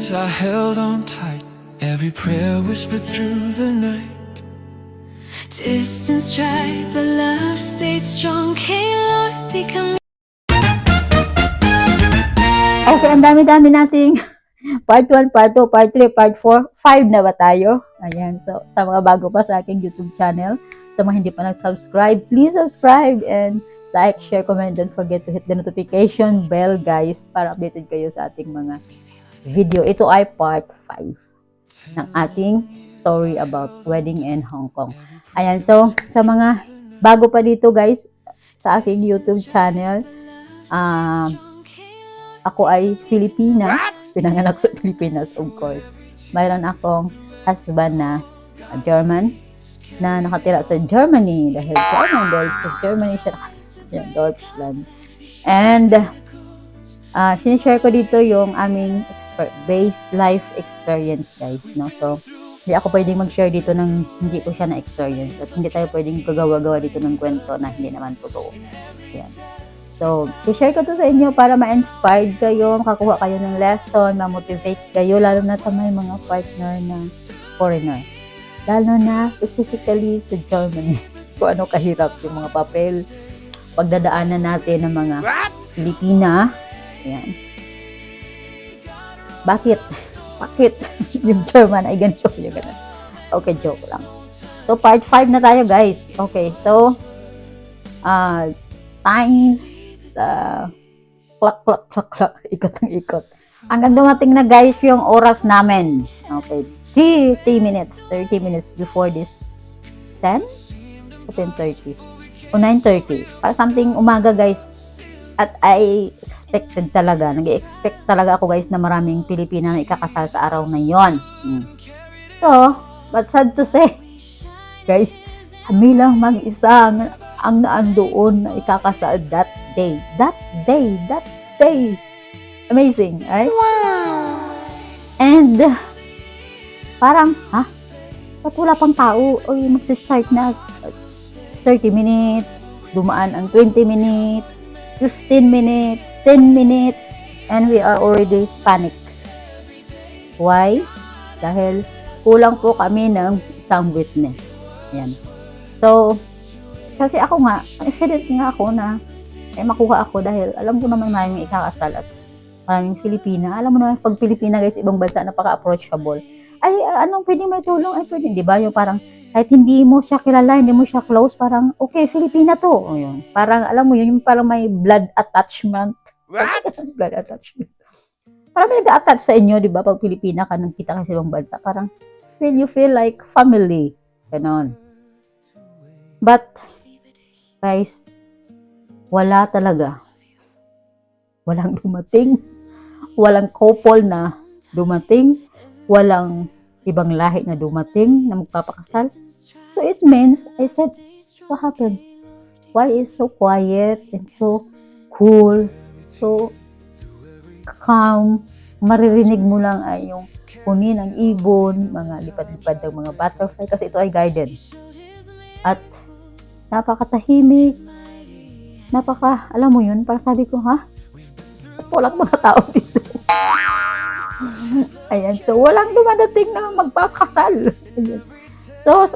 days I held on tight, every prayer whispered through the night. Distance tried, but love stayed strong. Hey Lord, di kami. Okay, ang dami-dami nating part 1, part 2, part 3, part 4, 5 na ba tayo? Ayan, so sa mga bago pa sa aking YouTube channel, sa mga hindi pa nag-subscribe, please subscribe and like, share, comment, don't forget to hit the notification bell guys para updated kayo sa ating mga video. Ito ay part 5 ng ating story about wedding in Hong Kong. Ayan, so sa mga bago pa dito guys sa aking YouTube channel, ako ay Filipina, pinanganak sa Pilipinas of course. Mayroon akong husband na German na nakatira sa Germany dahil sa Germany siya nakatira, Deutschland. And sinishare ko dito yung aming based life experience guys, no? So hindi ako pwedeng mag-share dito ng hindi ko siya na-experience at hindi tayo pwedeng gagawa-gawa dito ng kwento na hindi naman totoo. Yan. So, i-share ko to sa inyo para ma-inspired kayo, makakuha kayo ng lesson, ma-motivate kayo, lalo na sa may mga partner na foreigner. Lalo na specifically sa Germany. Kung ano kahirap yung mga papel, pagdadaanan natin ng mga Pilipina. Ayan. Bakit? Yung German ay ganito, yung ganito. Okay, joke lang. So, part 5 na tayo, guys. Okay, so, times, klak, ikot ng ikot. Hanggang dumating na, guys, yung oras namin. Okay, 30 minutes before this 10? O 10:30? O 9:30. Para something umaga, guys. At I expected talaga, nag-expect talaga ako guys na maraming Pilipina na ikakasal sa araw na yon. So, but sad to say, guys, kami lang mag-isa ang naandoon na ikakasal that day. Amazing, right? Wow! And, parang, ba't wala pang tao? Oy, mag-start na 30 minutes, dumaan ang 20 minutes, 15 minutes, 10 minutes, and we are already panicked. Why? Dahil kulang po kami ng isang witness. Yan. So, kasi ako nga, excited nga ako na makuha ako dahil alam ko naman maraming ikakasal at maraming Filipina. Alam mo naman, pag Filipina guys, ibang bansa, napaka-approachable. Ay, anong pwede may tulong? Ay, pwede, di ba? Yung parang, kahit hindi mo siya kilala, hindi mo siya close, parang, okay, Filipina to. O yun. Parang, alam mo yun, yung parang may blood attachment. What? Blood attachment. Parang may nag-attach sa inyo, di ba? Pag Pilipina ka, nagkita ka sa ibang bansa, parang, you feel like family. Ganon. But, guys, wala talaga. Walang dumating. Walang couple na dumating. Walang ibang lahi na dumating na magpapakasal. So it means, I said, what happened? Why is so quiet and so cool, so calm? Maririnig mo lang ay yung kunin ng ibon, mga lipad-lipad ng mga butterfly, kasi ito ay garden. At napakatahimik, alam mo yun, parang sabi ko, walang mga tao dito. Ayan, so walang dumadating na magpapakasal. Ayan. So,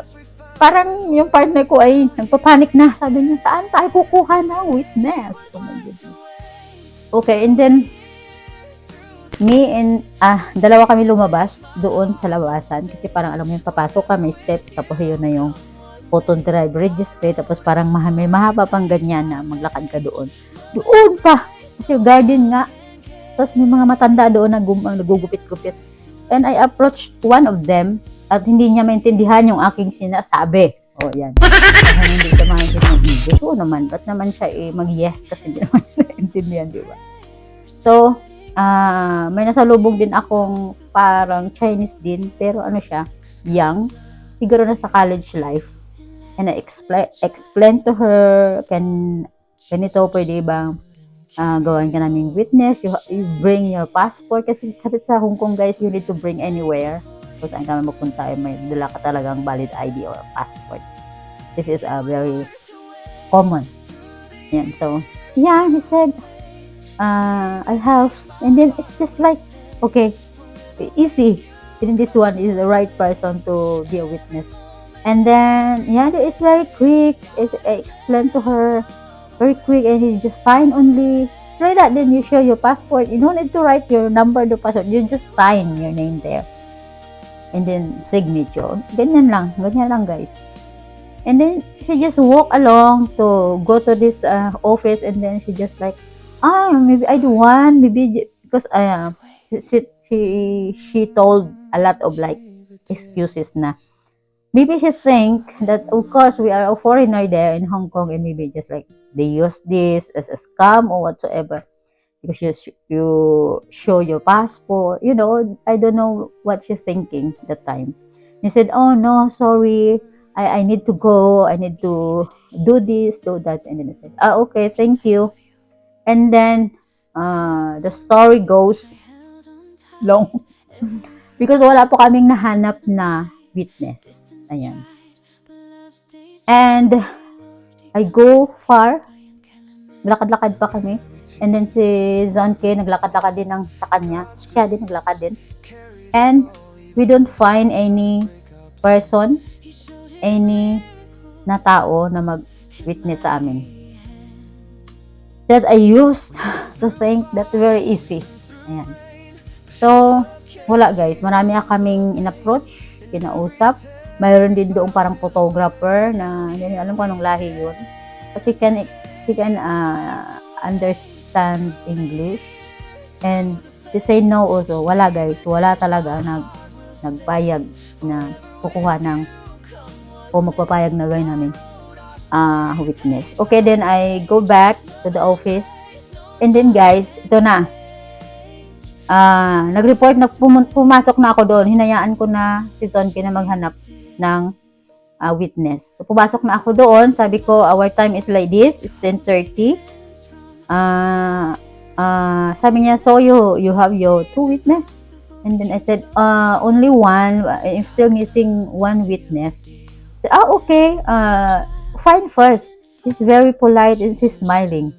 parang yung partner ko ay nagpapanik na. Sabi niya, saan tayo kukuha ng witness? Okay, and then, me and, dalawa kami lumabas doon sa labasan. Kasi parang alam mo yung papasok ka, may step, tapos yun na yung photo drive registry, tapos parang may mahaba pang ganyan na maglakad ka doon. Doon pa! Kasi garden nga. Tapos may mga matanda doon na nagugupit-gupit. And I approached one of them at hindi niya maintindihan yung aking sinasabi. O, yan. Hindi siya maintindihan. Ito naman, ba't naman siya mag-yes kasi hindi naman siya maintindihan, di ba? So, may nasalubong din akong parang Chinese din, pero ano siya, young. Siguro na sa college life. And I explained to her, ganito, pwede bang gawan ka naming witness, you bring your passport, kasi sabi sa Hong Kong guys, you need to bring anywhere, kung saan ka magpunta, may dala ka talagang valid ID or passport. This is very common. Yan, so, yeah, he said, I have, and then it's just like, okay, easy. And this one is the right person to be a witness. And then, yeah, it's very quick. I explained to her very quick, and he just sign only. It's like that. Then you show your passport. You don't need to write your number, the passport. You just sign your name there. And then signature. Ganyan lang guys. And then she just walk along to go to this office, and then she just like, maybe I do one, maybe because she told a lot of like excuses na. Maybe she think that of course we are a foreigner there in Hong Kong, and maybe just like they use this as a scam or whatsoever, because you show your passport. I don't know what she's thinking that time. He said, oh no, sorry, I need to go, I need to do this, do that. And then I said, okay, thank you. And then the story goes long because wala po kaming nahanap na witness. Ayan. And I go far. Lakad-lakad pa kami. And then si Zonke, naglakad-lakad din sa kanya. Siya din, naglakad din. And we don't find any person, any na tao na mag-witness sa amin. That I used to think that's very easy. Ayan. So, wala guys. Marami kaming in-approach, kinausap. Mayroon din doon parang photographer na hindi alam ko anong lahi yun. But she can understand English. And she say no also. Wala guys. Wala talaga nagpayag na kukuha ng o magpapayag na gawin namin witness. Okay, then I go back to the office. And then guys, ito na. Nag-report na pumasok na ako doon. Hinayaan ko na si Tonki na maghanap ng witness. So, pumasok na ako doon. Sabi ko, our time is like this. It's 10:30. Sabi niya, so you have your 2 witness? And then I said, only 1. I'm still missing 1 witness. I said, okay. Find first. He's very polite and she's smiling.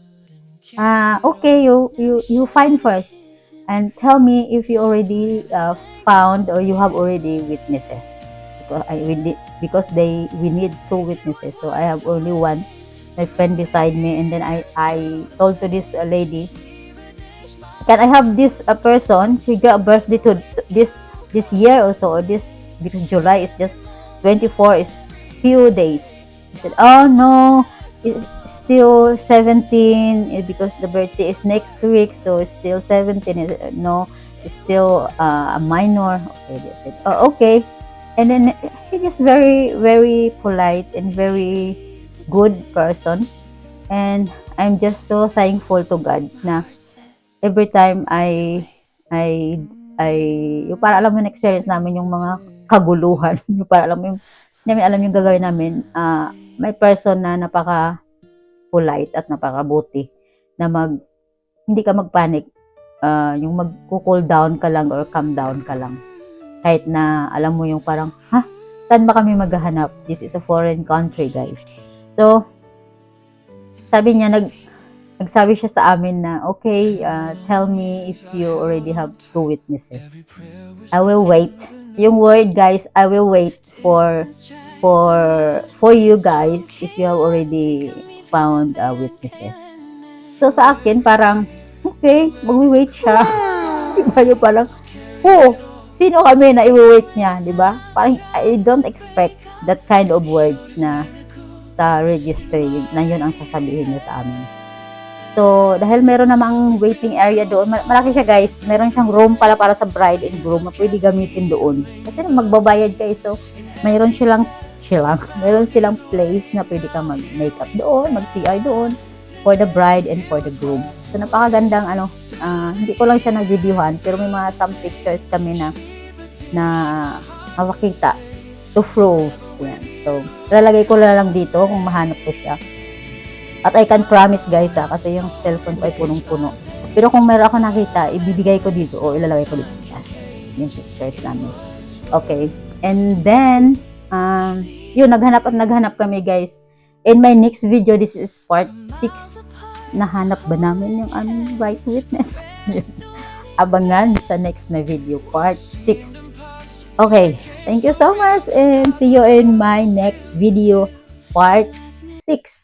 Okay, you find first. And tell me if you already found or you have already witnesses. Because we need 2 witnesses. So I have only 1. My friend beside me, and then I told to this lady, can I have this person? She got a birthday to this year also, or this, because July is just 24, is few days. I said, oh no, it's still 17 because the birthday is next week, so it's still 17. No, it's still a minor. Okay, they said, oh, okay. And then he is very, very polite and very good person. And I'm just so thankful to God na every time yung para alam mo yung experience namin yung mga kaguluhan, yung para alam mo yung gagawin namin, may person na napaka polite at napakabuti na hindi ka magpanic, yung mag-cool down ka lang or calm down ka lang. Kahit na alam mo yung parang, saan ba kami maghahanap? This is a foreign country, guys. So, sabi niya, nagsabi siya sa amin na, okay, tell me if you already have 2 witnesses. I will wait. Yung word, guys, I will wait for you guys if you have already found witnesses. So, sa akin, parang, okay, mag-wait siya. Diba yung parang, sino kami na i-wait niya, diba? Parang, I don't expect that kind of words na sa registry, na yun ang sasabihin niya sa amin. So, dahil meron namang waiting area doon, malaki siya guys, meron siyang room para sa bride and groom na pwede gamitin doon. Kasi magbabayad kayo, so, mayroon silang place na pwede kang mag-makeup doon, mag-CR doon, for the bride and for the groom. So, napakagandang, hindi ko lang siya nag-videohan, pero may mga some pictures kami na makakita to prove. Yan. So, lalagay ko lang dito kung mahanap ko siya. At I can promise guys, kasi yung cellphone ko ay punong-puno. Pero kung meron ako nakita, ibibigay ko dito o ilalagay ko dito. Yung pictures namin. Okay. And then, yun, naghanap kami guys. In my next video, this is part 6. Nahanap ba namin yung aming right witness? Yes. abangan sa next na video, part 6. Okay, thank you so much and see you in my next video, part 6.